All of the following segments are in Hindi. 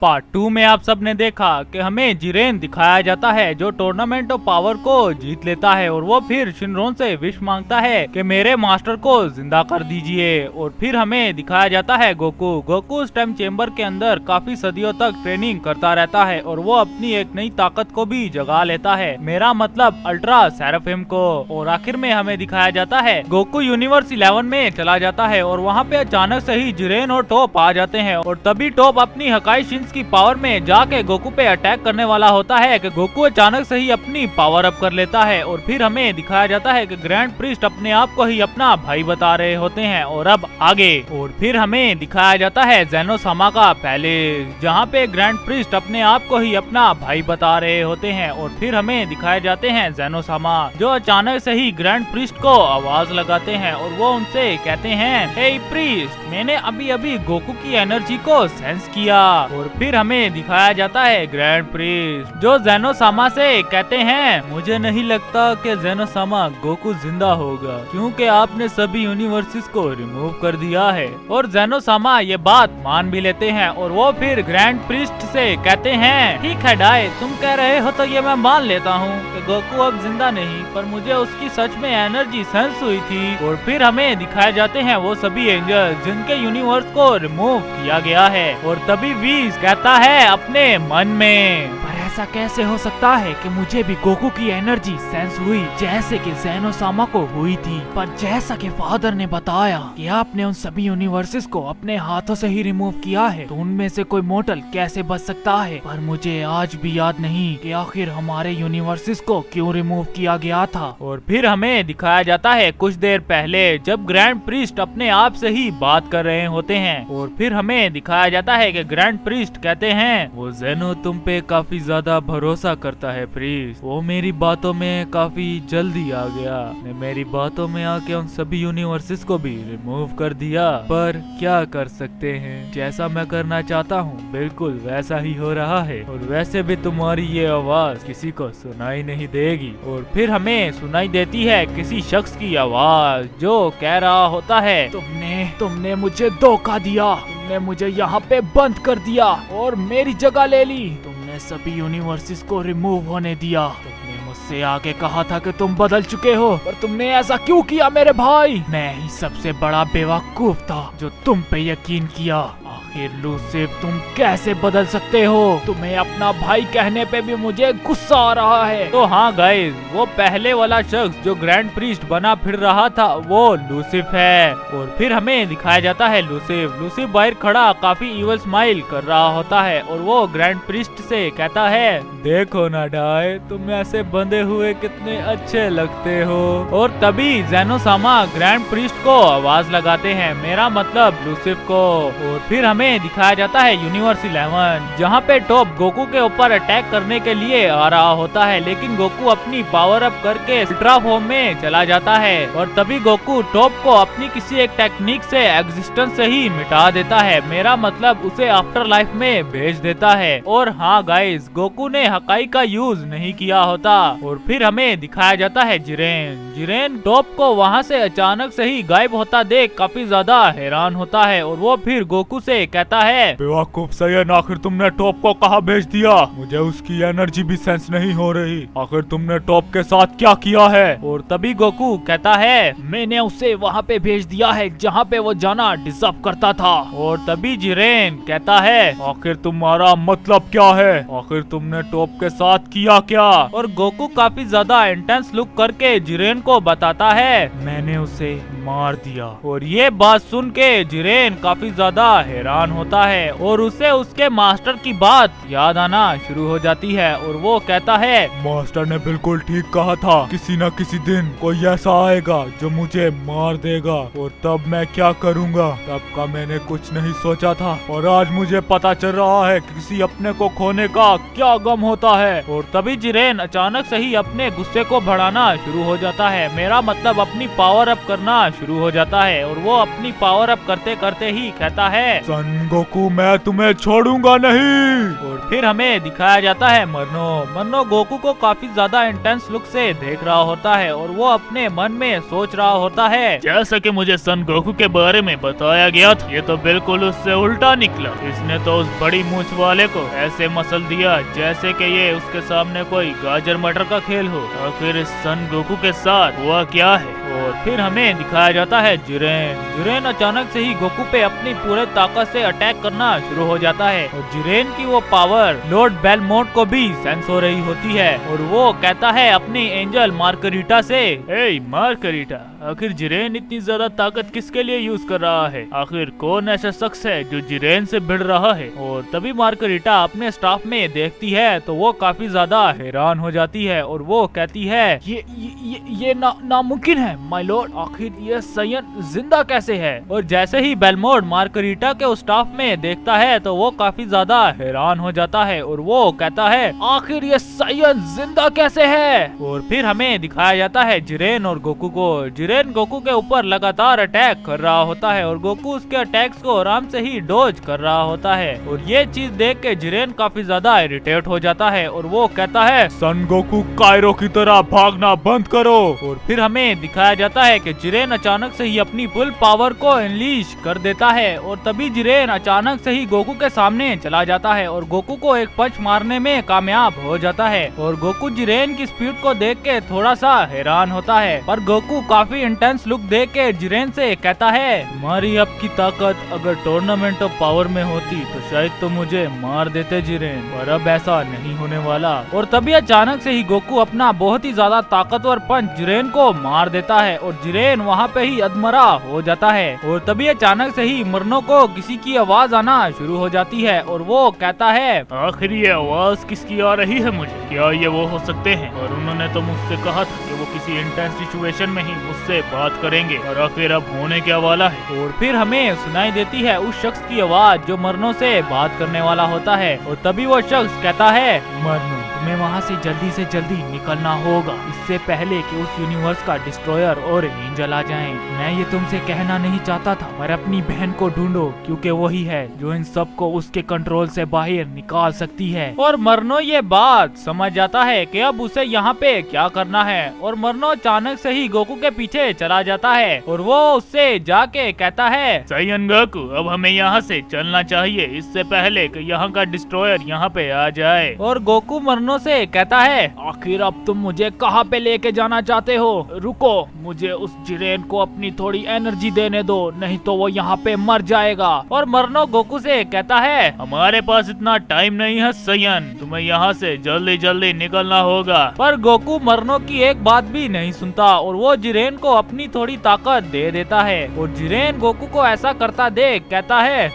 पार्ट 2 में आप सब ने देखा कि हमें जिरेन दिखाया जाता है जो टूर्नामेंट ऑफ पावर को जीत लेता है और वो फिर शिनरोन से विश मांगता है कि मेरे मास्टर को जिंदा कर दीजिए। और फिर हमें दिखाया जाता है गोकू उस टाइम चेम्बर के अंदर काफी सदियों तक ट्रेनिंग करता रहता है और वो अपनी एक नई ताकत को भी जगा लेता है, मेरा मतलब अल्ट्रा सेराफिम को। और आखिर में हमें दिखाया जाता है गोकू यूनिवर्स 11 में चला जाता है और वहाँ पे अचानक से ही जिरेन और टॉप आ जाते हैं और तभी टॉप अपनी हकाई शिन्स की पावर में जाके गोकू पे अटैक करने वाला होता है कि गोकू अचानक से ही अपनी पावर अप कर लेता है। और फिर हमें दिखाया जाता है कि ग्रैंड प्रीस्ट अपने आप को ही अपना भाई बता रहे होते हैं। और अब आगे और फिर हमें दिखाया जाता है ज़ेनोसामा का पैलेस जहाँ पे ग्रैंड प्रीस्ट अपने आप को ही अपना भाई बता रहे होते हैं। और फिर हमें दिखाए जाते हैं ज़ेनोसामा जो अचानक से ही ग्रैंड प्रीस्ट को आवाज लगाते हैं और वो उनसे कहते हैं, हे प्रीस्ट, मैंने अभी अभी गोकू की एनर्जी को सेंस किया। और फिर हमें दिखाया जाता है ग्रैंड प्रीस्ट जो ज़ेनोसामा से कहते हैं, मुझे नहीं लगता कि ज़ेनोसामा गोकू जिंदा होगा क्योंकि आपने सभी यूनिवर्सेस को रिमूव कर दिया है। और ज़ेनोसामा ये बात मान भी लेते हैं और वो फिर ग्रैंड प्रीस्ट से कहते हैं, ठीक है डाई, तुम कह रहे हो तो ये मैं मान लेता हूँ कि गोकू अब जिंदा नहीं, पर मुझे उसकी सच में एनर्जी सेंस हुई थी। और फिर हमें दिखाए जाते हैं वो सभी एंजल जिनके यूनिवर्स को रिमूव किया गया है। और तभी वीज कहता है अपने मन में, पर ऐसा कैसे हो सकता है कि मुझे भी गोकू की एनर्जी सेंस हुई जैसे कि ज़ेनोसामा को हुई थी, पर जैसा कि फादर ने बताया कि आपने उन सभी यूनिवर्सेस को अपने हाथों से ही रिमूव किया है, तो उनमें से कोई मोर्टल कैसे बच सकता है। पर मुझे आज भी याद नहीं कि आखिर हमारे यूनिवर्सेस को क्यों रिमूव किया गया था। और फिर हमें दिखाया जाता है कुछ देर पहले जब ग्रैंड प्रीस्ट अपने आप से ही बात कर रहे होते हैं। और फिर हमें दिखाया जाता है कि ग्रैंड प्रीस्ट कहते हैं, वो ज़ेनो तुम पे काफी ज्यादा भरोसा करता है प्रीस्ट, वो मेरी बातों में काफी जल्दी आ गया, ने मेरी बातों में आके उन सभी यूनिवर्सेस को भी रिमूव कर दिया। पर क्या कर सकते हैं, जैसा मैं करना चाहता हूँ बिल्कुल वैसा ही हो रहा है। और वैसे भी तुम्हारी ये आवाज किसी को सुनाई नहीं देगी। और फिर हमें सुनाई देती है किसी शख्स की आवाज जो कह रहा होता है, तुमने मुझे धोखा दिया, तुमने मुझे यहाँ पे बंद कर दिया और मेरी जगह ले ली, तुमने सभी यूनिवर्सेस को रिमूव होने दिया, तुमने मुझसे आगे कहा था कि तुम बदल चुके हो, पर तुमने ऐसा क्यों किया मेरे भाई। मैं ही सबसे बड़ा बेवकूफ था जो तुम पे यकीन किया। आखिर लूसिफ तुम कैसे बदल सकते हो, तुम्हें अपना भाई कहने पे भी मुझे गुस्सा आ रहा है। तो हाँ गाइस, वो पहले वाला शख्स जो ग्रैंड प्रीस्ट बना फिर रहा था वो लूसिफ है। और फिर हमें दिखाया जाता है लूसिफ बाहर खड़ा काफी इवल स्माइल कर रहा होता है और वो ग्रैंड प्रीस्ट से कहता है, देखो ना डाई, तुम ऐसे बंधे हुए कितने अच्छे लगते हो। और तभी ज़ेनोसामा ग्रैंड प्रीस्ट को आवाज लगाते हैं, मेरा मतलब लूसिफ को। और फिर हमें दिखाया जाता है यूनिवर्स 11 जहाँ पे टॉप गोकू के ऊपर अटैक करने के लिए आ रहा होता है, लेकिन गोकू अपनी पावर अप करके अल्ट्रा फॉर्म में चला जाता है। और तभी गोकू टॉप को अपनी किसी एक टेक्निक से एग्जिस्टेंस से ही मिटा देता है, मेरा मतलब उसे आफ्टर लाइफ में भेज देता है। और हाँ गाइस, गोकू ने हकाई का यूज नहीं किया होता। और फिर हमें दिखाया जाता है जिरेन टॉप को वहाँ से अचानक से ही गायब होता देख काफी ज्यादा हैरान होता है और वो फिर गोकू से कहता है, बेवकूफ सैयद, आखिर तुमने टॉप को कहाँ भेज दिया, मुझे उसकी एनर्जी भी सेंस नहीं हो रही, आखिर तुमने टॉप के साथ क्या किया है। और तभी गोकू कहता है, मैंने उसे वहाँ पे भेज दिया है जहाँ पे वो जाना डिजर्व करता था। और तभी जिरेन कहता है, आखिर तुम्हारा मतलब क्या है, आखिर तुमने टॉप के साथ किया क्या। और गोकू काफी ज्यादा इंटेंस लुक करके जिरेन को बताता है, मैंने उसे मार दिया। और ये बात सुन के जिरेन काफी ज्यादा हैरान होता है और उसे उसके मास्टर की बात याद आना शुरू हो जाती है और वो कहता है, मास्टर ने बिल्कुल ठीक कहा था, किसी न किसी दिन कोई ऐसा आएगा जो मुझे मार देगा और तब मैं क्या करूँगा। तब का मैंने कुछ नहीं सोचा था और आज मुझे पता चल रहा है कि किसी अपने को खोने का क्या गम होता है। और तभी जिरेन अचानक से ही अपने गुस्से को बढ़ाना शुरू हो जाता है, मेरा मतलब अपनी पावर अप करना शुरू हो जाता है और वो अपनी पावर अप करते करते ही कहता है सन गोकू मैं तुम्हें छोड़ूंगा नहीं। और फिर हमें दिखाया जाता है मरनो गोकू को काफी ज्यादा इंटेंस लुक से देख रहा होता है और वो अपने मन में सोच रहा होता है, जैसा कि मुझे सन गोकू के बारे में बताया गया था, ये तो बिल्कुल उससे उल्टा निकला। इसने तो उस बड़ी मूंछ वाले को ऐसे मसल दिया जैसे कि ये उसके सामने कोई गाजर मटर का खेल हो। आखिर इस सन गोकू के साथ हुआ क्या है? और फिर हमें दिखाया जाता है जिरेन अचानक से ही गोकू पे अपनी पूरे ताकत से अटैक करना शुरू हो जाता है और जिरेन की वो पावर लॉर्ड बेलमोंट को भी सेंस हो रही होती है और वो कहता है अपनी एंजल मार्गरीटा से, ए मार्गरीटा, आखिर जिरेन इतनी ज्यादा ताकत किसके लिए यूज कर रहा है? आखिर कौन ऐसा शख्स है जो जिरेन से भिड़ रहा है? और तभी मार्गरीटा अपने स्टाफ में देखती है तो वो काफी ज्यादा हैरान हो जाती है और वो कहती है ये नामुमकिन है माय लॉर्ड, आखिर ये सायन जिंदा कैसे है? और जैसे ही बेलमोंट मार्गरीटा के उस स्टाफ में देखता है तो वो काफी ज्यादा हैरान हो जाता है और वो कहता है आखिर ये सायन जिंदा कैसे है? और फिर हमें दिखाया जाता है जिरेन और गोकू को। जिरेन गोकू के ऊपर लगातार अटैक कर रहा होता है और गोकू उसके अटैक्स को आराम से ही डॉज कर रहा होता है और ये चीज देख के जिरेन काफी ज्यादा इरिटेट हो जाता है और वो कहता है सन गोकू कायरो की तरह भागना बंद करो। और फिर हमें दिखाया जाता है कि जिरेन अचानक से ही अपनी फुल पावर को अनलीश कर देता है और तभी जिरेन अचानक से ही गोकू के सामने चला जाता है और गोकू को एक पंच मारने में कामयाब हो जाता है और गोकू जिरेन की स्पीड को देख के थोड़ा सा हैरान होता है पर गोकू काफी इंटेंस लुक देख के जिरेन से कहता है तुम्हारी अब की ताकत अगर टूर्नामेंट ऑफ पावर में होती तो शायद तो मुझे मार देते जिरेन, पर अब ऐसा नहीं होने वाला। और तभी अचानक से ही गोकू अपना बहुत ही ज्यादा ताकतवर पंच जिरेन को मार देता है और जिरेन वहाँ पे ही अधमरा हो जाता है। और तभी अचानक से ही मरनो को किसी की आवाज आना शुरू हो जाती है और वो कहता है आखिर ये आवाज किसकी आ रही है मुझे? क्या ये वो हो सकते हैं? और उन्होंने तो मुझसे कहा था कि वो किसी इंटेंस सिचुएशन में ही मुझसे बात करेंगे और आखिर अब होने क्या वाला है? और फिर हमें सुनाई देती है उस शख्स की आवाज जो मरनो से बात करने वाला होता है और तभी वो शख्स कहता है मरनो तुम्हें वहाँ से जल्दी निकलना होगा इससे पहले कि उस यूनिवर्स का डिस्ट्रॉयर और एंजल आ जाएं। मैं ये तुमसे कहना नहीं चाहता था पर अपनी बहन को ढूंढो क्योंकि वही है जो इन सबको उसके कंट्रोल से बाहर निकाल सकती है। और मरनो ये बात समझ जाता है कि अब उसे यहाँ पे क्या करना है और मरनो अचानक से ही गोकू के पीछे चला जाता है और वो उससे जाके कहता है सायन गोकू अब हमें यहाँ से चलना चाहिए इससे पहले कि यहाँ का डिस्ट्रॉयर यहाँ पे आ जाए। और गोकू मरनो से कहता है आखिर अब तुम मुझे कहाँ पे लेके जाना चाहते हो? रुको, मुझे उस जिरेन को अपनी थोड़ी एनर्जी देने दो नहीं तो वो यहाँ पे मर जाएगा। और मरनो गोकू से कहता है हमारे पास इतना टाइम नहीं है सायन, तुम्हें यहाँ से जल्दी निकलना होगा। पर गोकू मरनो की एक बात भी नहीं सुनता और वो जिरेन को अपनी थोड़ी ताकत दे देता है और जिरेन गोकू को ऐसा करता देख कहता है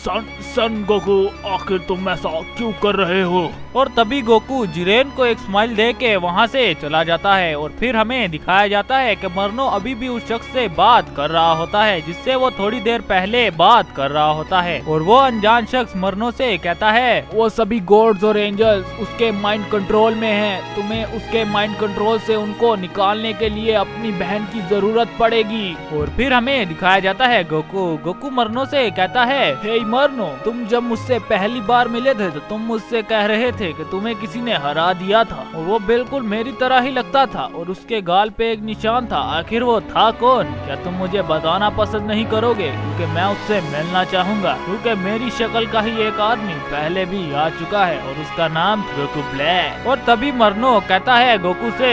सन गोकू आखिर तुम ऐसा क्यों कर रहे हो? और तभी गोकू जिरेन को एक स्माइल दे के वहाँ से चला जाता है और फिर हमें दिखाया जाता है कि मरनो अभी भी उस शख्स से बात कर रहा होता है जिससे वो थोड़ी देर पहले बात कर रहा होता है और वो अनजान शख्स मरनो से कहता है वो सभी गॉड्स और एंजल्स उसके माइंड कंट्रोल में हैं, तुम्हें उसके माइंड कंट्रोल से उनको निकालने के लिए अपनी बहन की जरूरत पड़ेगी। और फिर हमें दिखाया जाता है गोकू मरनो से कहता है हे मरनो, तुम जब मुझसे पहली बार मिले थे तो तुम मुझसे कह रहे थे कि तुम्हें किसी ने हरा दिया था और वो बिल्कुल मेरी तरह ही लगता था और उसके गाल पे एक निशान था, आखिर वो था कौन? क्या तुम मुझे बताना पसंद नहीं करोगे? क्योंकि मैं उससे मिलना चाहूंगा, क्योंकि मेरी शक्ल का ही एक आदमी पहले भी आ चुका है और उसका नाम गोकू ब्लैक। और तभी मरनो कहता है गोकू से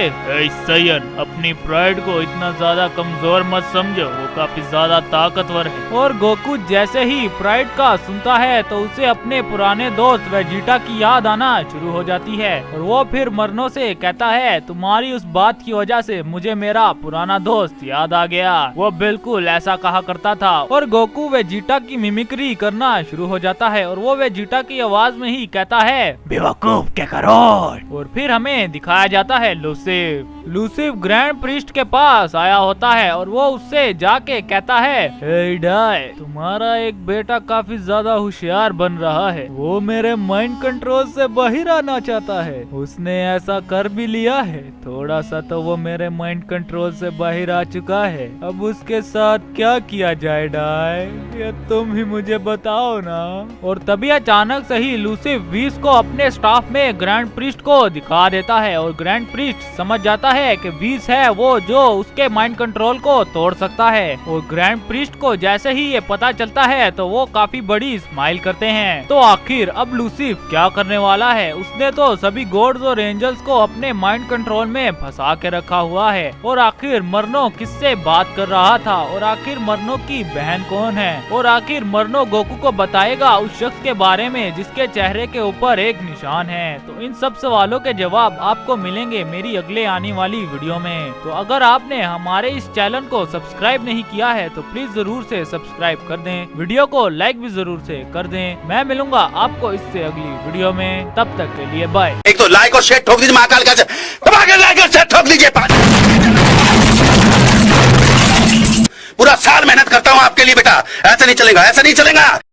सायन अपनी प्राइड को इतना ज्यादा कमजोर मत समझो, वो काफी ज्यादा ताकतवर है। और गोकू जैसे ही प्राइड का सुनता है तो उसे अपने पुराने दोस्त वेजिटा की याद आना शुरू हो जाती है और वो फिर मरनो से कहता है तुम्हारी उस बात की वजह से मुझे मेरा पुराना दोस्त याद आ गया, वो बिल्कुल ऐसा कहा करता था। और गोकू वेजिटा की मिमिक्री करना शुरू हो जाता है और वो वेजिटा की आवाज में ही कहता है बेवकूफ के करो। और फिर हमें दिखाया जाता है लूसिफ ग्रैंड प्रीस्ट के पास आया होता है और वो उससे जाके कहता है हे डाई, तुम्हारा एक बेटा काफी ज्यादा होशियार बन रहा है। वो मेरे माइंड कंट्रोल से बाहर आना चाहता है। उसने ऐसा कर भी लिया है। थोड़ा सा तो वो मेरे माइंड कंट्रोल से बाहर आ चुका है। अब उसके साथ क्या किया जाए डाई, ये तुम ही मुझे बताओ ना। और तभी अचानक से ही लूसिफ वीस को अपने स्टाफ में ग्रैंड प्रीस्ट को दिखा देता है और ग्रैंड प्रीस्ट समझ जाता है कि वीस है वो जो उसके माइंड कंट्रोल को तोड़ सकता है। और ग्रैंड प्रीस्ट को जैसे ही ये पता चलता है तो वो काफी बड़ी स्माइल करते हैं। तो आखिर अब लूसिफ क्या करने वाला है? उसने तो सभी गॉड्स और एंजल्स को अपने माइंड कंट्रोल में फंसा के रखा हुआ है। और आखिर मरनो किससे बात कर रहा था? और आखिर मरनो की बहन कौन है? और आखिर मरनो गोकू को बताएगा उस शख्स के बारे में जिसके चेहरे के ऊपर एक निशान है? तो इन सब सवालों के जवाब आपको मिलेंगे मेरी अगले आने वाली वीडियो में। तो अगर आपने हमारे इस चैनल को सब्सक्राइब नहीं किया है तो प्लीज जरूर से सब्सक्राइब कर दें। वीडियो को लाइक भी जरूर से कर दें। मैं मिलूंगा आपको इससे अगली वीडियो में, तब तक के लिए बाय। एक तो लाइक और शेयर ठोक दीजिए महाकाल का, लाइक और शेयर ठोक दीजिए। पूरा साल मेहनत करता हूँ आपके लिए बेटा, ऐसा नहीं चलेगा, ऐसा नहीं चलेगा।